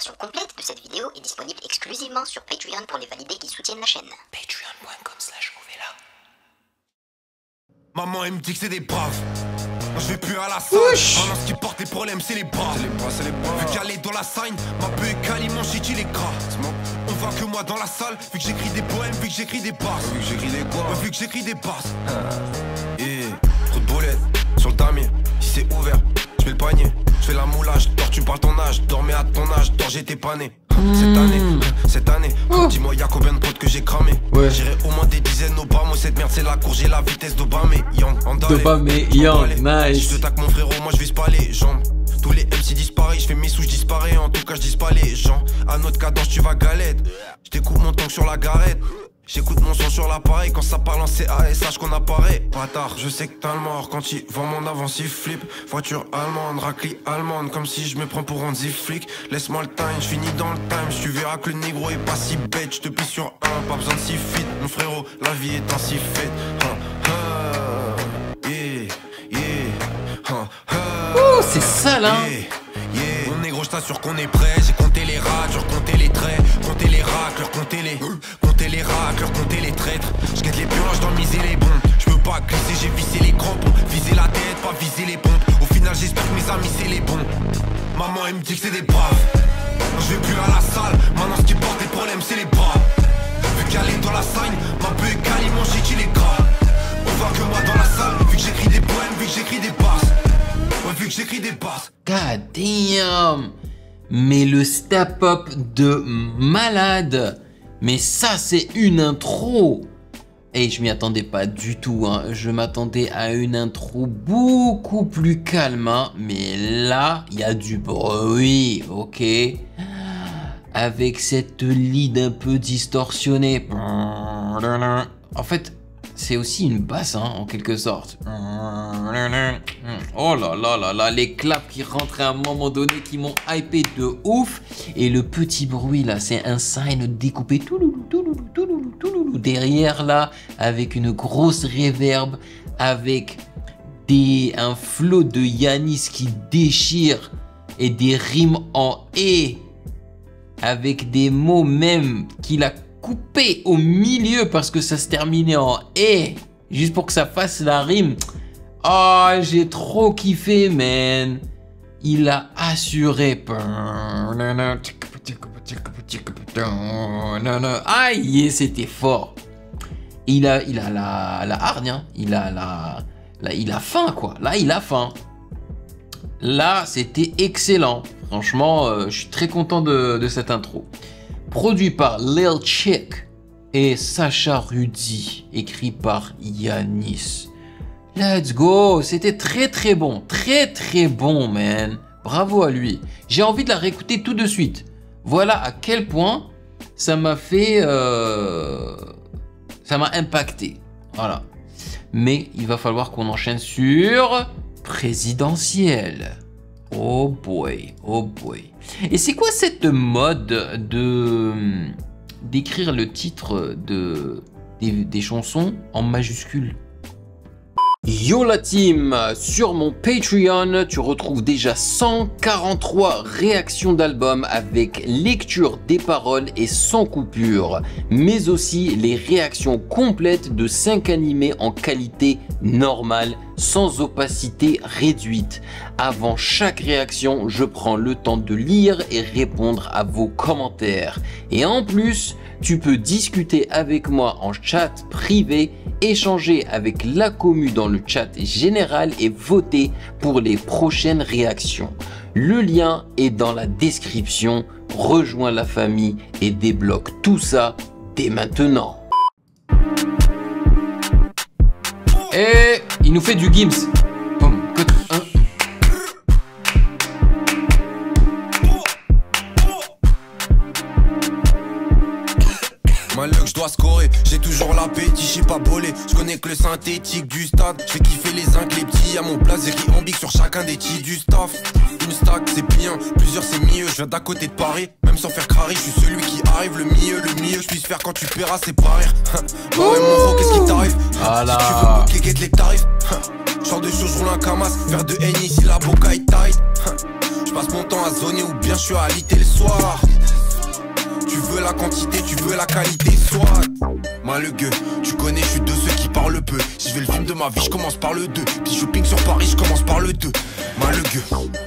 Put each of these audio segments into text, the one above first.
version complète de cette vidéo est disponible exclusivement sur Patreon pour les validés qui soutiennent la chaîne. Patreon.com/Ovela. Maman elle me dit que c'est des braves. Moi je vais plus à la salle. Maintenant ce qui porte les problèmes c'est les bras. Vu qu'elle est dans la scène, ma peu est cali, mon shit il est gras. On voit que moi dans la salle, vu que j'écris des poèmes, vu que j'écris des basses. Vu que j'écris des quoi? Vu que j'écris des basses. Trop de boulettes sur le damier, si c'est ouvert, je fais le panier. Je fais la moulage, dors tu parles ton âge, dormais à ton âge, dors j'étais pas né. Cette année, dis-moi y'a combien de potes que j'ai cramé. J'irai au moins des dizaines d'Obama. Cette merde c'est la cour, j'ai la vitesse d'Obama. Nice. Je te taque mon frérot, moi je vise pas les jambes. Tous les MC disparaissent, je fais mes sous, je disparais. En tout cas je dis pas les gens. À notre cadence tu vas galette. Je découpe mon tank sur la garette. J'écoute mon son sur l'appareil, quand ça parle en CA et sache qu'on apparaît. Bâtard, je sais que t'as le mort quand il vend mon avance, il flippe. Voiture allemande, raclie allemande, comme si je me prends pour un flic. Laisse-moi le time, je finis dans le time. Tu verras que le négro est pas si bête. Je te pisse sur un, pas besoin de si fit. Mon frérot, la vie est ainsi faite. Oh, c'est ça là. Mon négro, je t'assure qu'on est prêt. J'ai compté les rats, compté les traits, compté les racleurs, compté les racleurs, compté les traîtres. Je guette les purges dans miser les bons. Je peux pas glisser, j'ai vissé les crampons. Viser la tête, pas viser les pompes. Au final, j'espère que mes amis c'est les bons. Maman, elle me dit que c'est des braves. Je vais plus à la salle. Maintenant, ce qui porte les problèmes, c'est les bras. Vu qu'elle est dans la scène, ma peu est cali, mon shit il est gras. On voit que moi dans la salle, vu que j'écris des poèmes, vu que j'écris des basses. Vu que j'écris des basses. God damn. Mais le step-up de malade. Mais ça, c'est une intro. Et je m'y attendais pas du tout. Hein. Je m'attendais à une intro beaucoup plus calme. Hein. Mais là, il y a du bruit. Ok. Avec cette lead un peu distorsionnée. En fait, c'est aussi une basse, hein, en quelque sorte. Oh là là là là, les claps qui rentrent à un moment donné qui m'ont hypé de ouf. Et le petit bruit là, c'est un sign découpé derrière là, avec une grosse reverb, avec un flow de Yanis qui déchire et des rimes en et, avec des mots même qu'il a coupé au milieu parce que ça se terminait en et, juste pour que ça fasse la rime. Oh, j'ai trop kiffé, man. Il a assuré. Aïe, c'était fort. Il a la hargne, hein. Il a faim, quoi. Là, il a faim. Là, c'était excellent. Franchement, je suis très content de cette intro. Produit par Lil Chick et Sacha Rudy, écrit par Yanis. Let's go, c'était très bon, très bon, man. Bravo à lui. J'ai envie de la réécouter tout de suite. Voilà à quel point ça m'a fait, ça m'a impacté. Voilà. Mais il va falloir qu'on enchaîne sur Présidentiel. Oh boy, oh boy. Et c'est quoi cette mode d'écrire le titre des chansons en majuscule? Yo la team, sur mon Patreon, tu retrouves déjà 143 réactions d'albums avec lecture des paroles et sans coupure, mais aussi les réactions complètes de 5 animés en qualité normale, sans opacité réduite. Avant chaque réaction, je prends le temps de lire et répondre à vos commentaires. Et en plus, tu peux discuter avec moi en chat privé, échanger avec la commu dans le chat général et voter pour les prochaines réactions. Le lien est dans la description. Rejoins la famille et débloque tout ça dès maintenant. Et il nous fait du Gims. Malheur je dois scorer, j'ai toujours l'appétit, j'ai pas bolé. Je connais que le synthétique du stade. Je fais kiffer les uns que les petits. À mon place, j'écris en big sur chacun des titres du staff. Une stack c'est bien, plusieurs c'est mieux. Je viens d'à côté de Paris, même sans faire crari. Je suis celui qui arrive le mieux je puisse faire quand tu paieras, c'est pas rire. Bah ouais mon gros, qu'est-ce qui t'arrive? Voilà. Si tu veux me bloquer, guette les tarifs. Genre de choses, je roule un camas. Faire de haine ici, la boca est tight. passe mon temps à zoner ou bien je suis alité le soir. Tu veux la quantité, tu veux la qualité, soit. Malugueux, tu connais, je suis de ceux qui parlent peu. Si je veux le film de ma vie, je commence par le 2. Petit shopping sur Paris, je commence par le 2.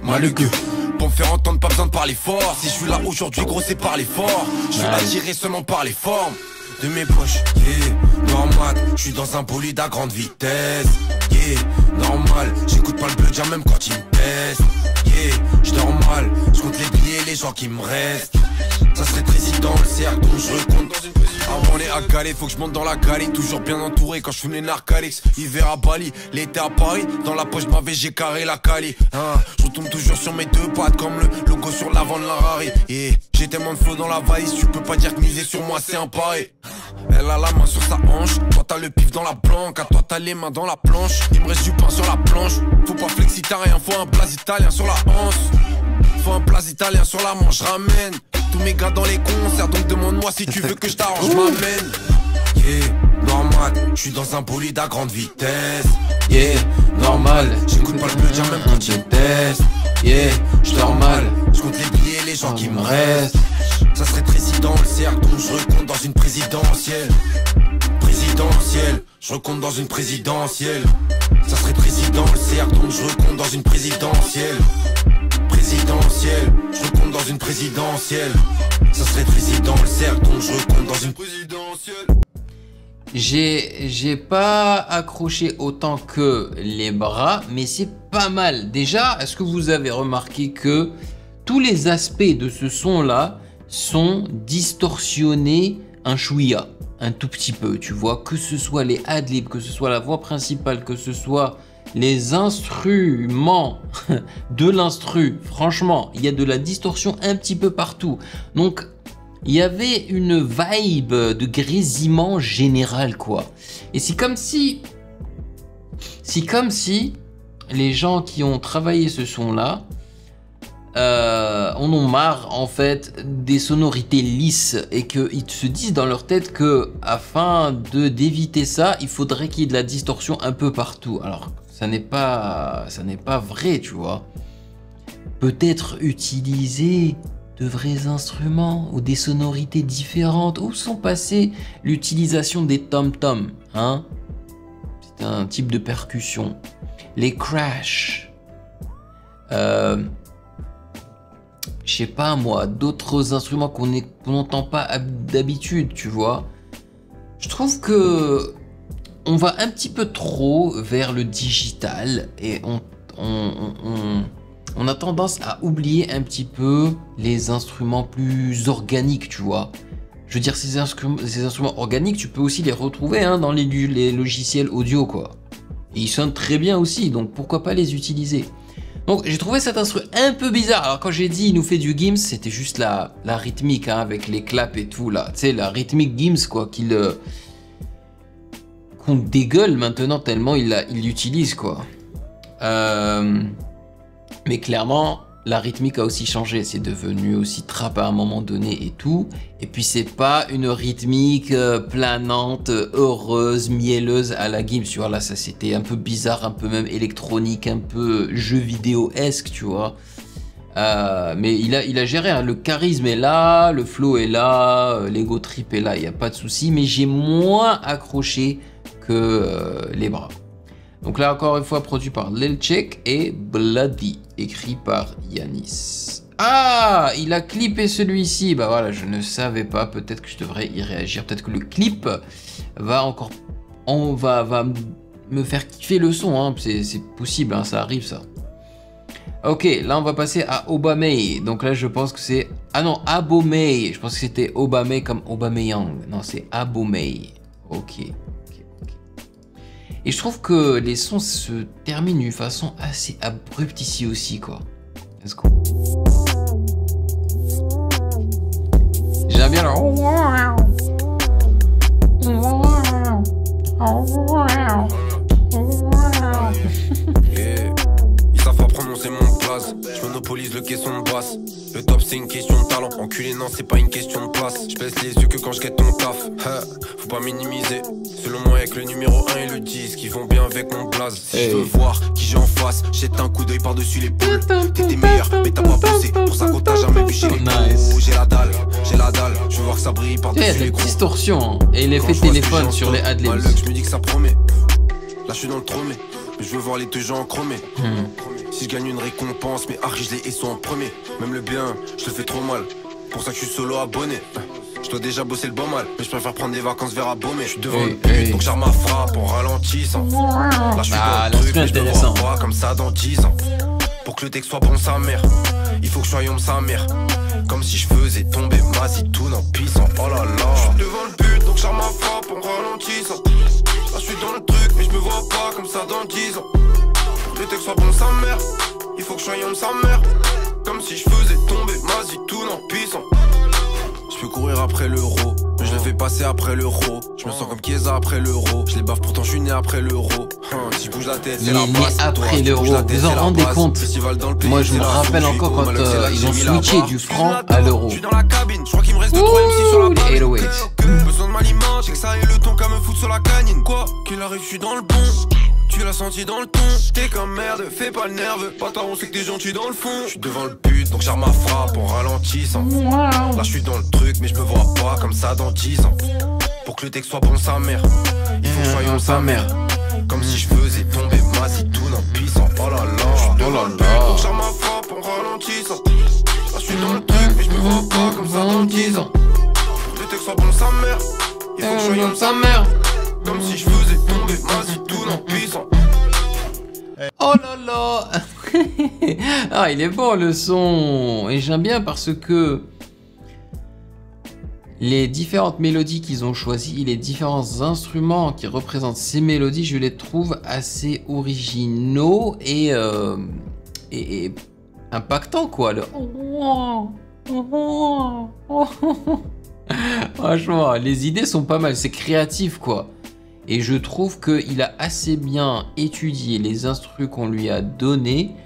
Malugueux. Pour me faire entendre, pas besoin de parler fort. Si je suis là aujourd'hui, gros, c'est par l'effort. Je suis attiré seulement par les formes de mes poches, yeah, normal, je suis dans un bolide à grande vitesse, yeah, normal, j'écoute pas le budget même quand il me teste, yeah, j'dors mal, j'compte les billets et les gens qui me restent. Ça serait triste dans le cercle, donc je recompte dans une position. Avant on est à Calais, faut que je monte dans la galerie. Toujours bien entouré quand je fume les narcalix. Hiver à Bali, l'été à Paris. Dans la poche m'avais j'ai carré la Cali, je retombe toujours sur mes deux pattes comme le logo sur l'avant de la Rari. Et j'ai tellement de flow dans la valise, tu peux pas dire que miser sur moi c'est un pari. Elle a la main sur sa hanche, toi t'as le pif dans la planque, à toi t'as les mains dans la planche. Il me reste du pain sur la planche, faut pas flexitarien, faut un blaze italien sur la hanche. Faut un blaze italien sur la manche, ramène tous mes gars dans les concerts, donc demande-moi si tu veux que je t'arrange, m'amène. Yeah, normal, je suis dans un bolide à grande vitesse. Yeah, normal, j'écoute pas le budget même quand je teste. Yeah, j'dors mal, j'compte les billets et les gens qui me restent. Ça serait triste dans le cercle, donc je recompte dans une présidentielle. Je recompte dans une présidentielle. Ça serait triste dans le cercle, donc je recompte dans une présidentielle. Je recompte dans une présidentielle. Ça serait triste dans le cercle, donc je recompte dans une présidentielle. J'ai pas accroché autant que les bras, mais c'est pas mal. Déjà, est-ce que vous avez remarqué que tous les aspects de ce son-là sont distorsionnés un chouïa, un tout petit peu, tu vois, que ce soit les adlibs, que ce soit la voix principale, que ce soit les instruments de l'instru, franchement, il y a de la distorsion un petit peu partout. Donc, il y avait une vibe de grésillement général, quoi. Et c'est comme si les gens qui ont travaillé ce son-là en ont marre, en fait, des sonorités lisses et qu'ils se disent dans leur tête que, afin d'éviter ça, il faudrait qu'il y ait de la distorsion un peu partout. Alors, ça n'est pas vrai, tu vois. Peut-être utiliser de vrais instruments ou des sonorités différentes. Où sont passées l'utilisation des tom-toms, hein? C'est un type de percussion. Les crashs. Je sais pas moi, d'autres instruments qu'on n'entend pas d'habitude, tu vois. Je trouve que on va un petit peu trop vers le digital et on a tendance à oublier un petit peu les instruments plus organiques, tu vois. Je veux dire, ces instruments organiques, tu peux aussi les retrouver hein, dans les logiciels audio, quoi. Et ils sonnent très bien aussi, donc pourquoi pas les utiliser. Donc j'ai trouvé cet instrument un peu bizarre. Alors quand j'ai dit il nous fait du Gims, c'était juste la rythmique hein, avec les claps et tout là. Tu sais, la rythmique Gims quoi, qu'on dégueule maintenant tellement il l'utilise quoi. Mais clairement, la rythmique a aussi changé. C'est devenu aussi trap à un moment donné et tout. Et puis c'est pas une rythmique planante, heureuse, mielleuse à la Gims. Tu vois, là ça c'était un peu bizarre, un peu même électronique, un peu jeu vidéo-esque, tu vois. Mais il a géré, hein. Le charisme est là, le flow est là, l'ego trip est là, il n'y a pas de souci. Mais j'ai moins accroché que les bras. Donc là encore une fois produit par Lil Chick et Bloody, écrit par Yanis. Ah, il a clippé celui-ci. Bah voilà, je ne savais pas. Peut-être que je devrais y réagir. Peut-être que le clip va me faire kiffer le son. Hein. C'est possible, hein, ça arrive ça. Ok, là on va passer à Obamay. Donc là je pense que c'est... Ah non, Abomey. Je pense que c'était Obamay comme Obameyang. Non, c'est Abomey. Ok. Et je trouve que les sons se terminent d'une façon assez abrupte ici aussi, quoi. Let's go. J'aime bien le... Ils savent pas prononcer mon blaze. Je monopolise symbolise le caisson de basse. Le top c'est une question de talent, enculé non c'est pas une question de place. Je baisse les yeux que quand je guette ton taf, faut pas minimiser. Selon moi avec le numéro 1 et le 10 qui vont bien avec mon blaze. Si je veux voir qui j'ai en face, jette un coup d'œil par-dessus les poules. T'étais meilleur mais t'as pas poussé, pour ça qu'on t'a jamais vu chez les pros. J'ai la dalle, je veux voir que ça brille par-dessus les gros. Distorsion et l'effet téléphone sur les adlibs. Je me dis que ça promet, là je suis dans le tromé. Mais je veux voir les deux gens en chromé. Si je gagne une récompense, mes arcs je les hais en premier. Même le bien, je le fais trop mal. Pour ça que je suis solo abonné. Je dois déjà bosser le bon mal, mais je préfère prendre des vacances vers abomé. Je suis devant le but, donc j'arme ma frappe en ralentissant. Là je suis dans le truc, mais je me vois pas comme ça dans 10 ans. Pour que le texte soit bon sa mère, il faut que je sois homme sa mère. Comme si je faisais tomber ma zitoune en pissant. Oh là là. Je suis devant le but, donc j'arme ma frappe en ralentissant. Là je suis dans le truc, mais je me vois pas comme ça dans 10 ans. Pour que le texte soit bon sa mère, il faut que je sois homme sa mère. Comme si je faisais tomber ma zitoune en pissant. Je peux courir après l'euro, mais je le fais passer après l'euro. Je me sens comme Chiesa après l'euro. Je les baffe pourtant je suis né après l'euro. Si je bouge la tête c'est la base. Après l'euro, vous en rendez compte? Moi je me rappelle encore quand ils ont switché du franc à l'euro. Je suis dans la cabine, je crois qu'il me reste 2-3 MC sur la page. 808. Besoin de ma limage, j'ai que ça et le ton qu'à me foutre sur la canine. Quoi qu'il arrive je suis dans le bon. Tu l'as senti dans le ton, t'es comme merde, fais pas le nerveux. Bâtard on sait que t'es gentil dans le fond. Je suis devant le but donc j'arme ma frappe en ralentissant. Là je suis dans le truc mais je me vois pas comme ça dans 10 ans. Pour que le texte soit bon sa mère, il faut que je sois sa mère. Comme si je faisais tomber ma zitoune en pissant. Oh là là, je suis devant le but donc j'arme ma frappe en ralentissant. Là je suis dans le truc mais je me vois pas comme ça dans 10 ans. Pour que le texte soit bon sa mère, il faut que je sois sa mère. Comme si je faisais tomber ma zitoune en pissant. Oh là là. Ah il est bon le son. Et j'aime bien parce que les différentes mélodies qu'ils ont choisies, les différents instruments qui représentent ces mélodies, je les trouve assez originaux et impactants quoi. Le... Franchement, les idées sont pas mal, c'est créatif quoi. Et je trouve qu'il a assez bien étudié les instrus qu'on lui a donnés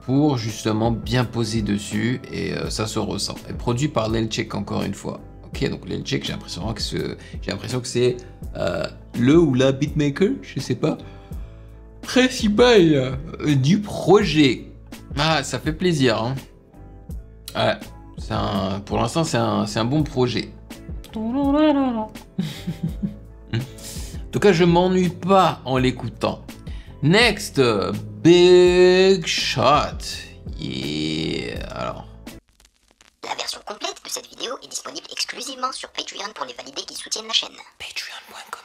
pour justement bien poser dessus et ça se ressent. Et produit par Lelchek encore une fois. Ok, donc Lelchek, j'ai l'impression que c'est le ou la beatmaker, je sais pas, principal du projet. Ah, ça fait plaisir. Hein. Ouais, pour l'instant, c'est un bon projet. En tout cas, je m'ennuie pas en l'écoutant. Next, Big Shot. Yeah. Alors. La version complète de cette vidéo est disponible exclusivement sur Patreon pour les validés qui soutiennent la chaîne. Patreon.com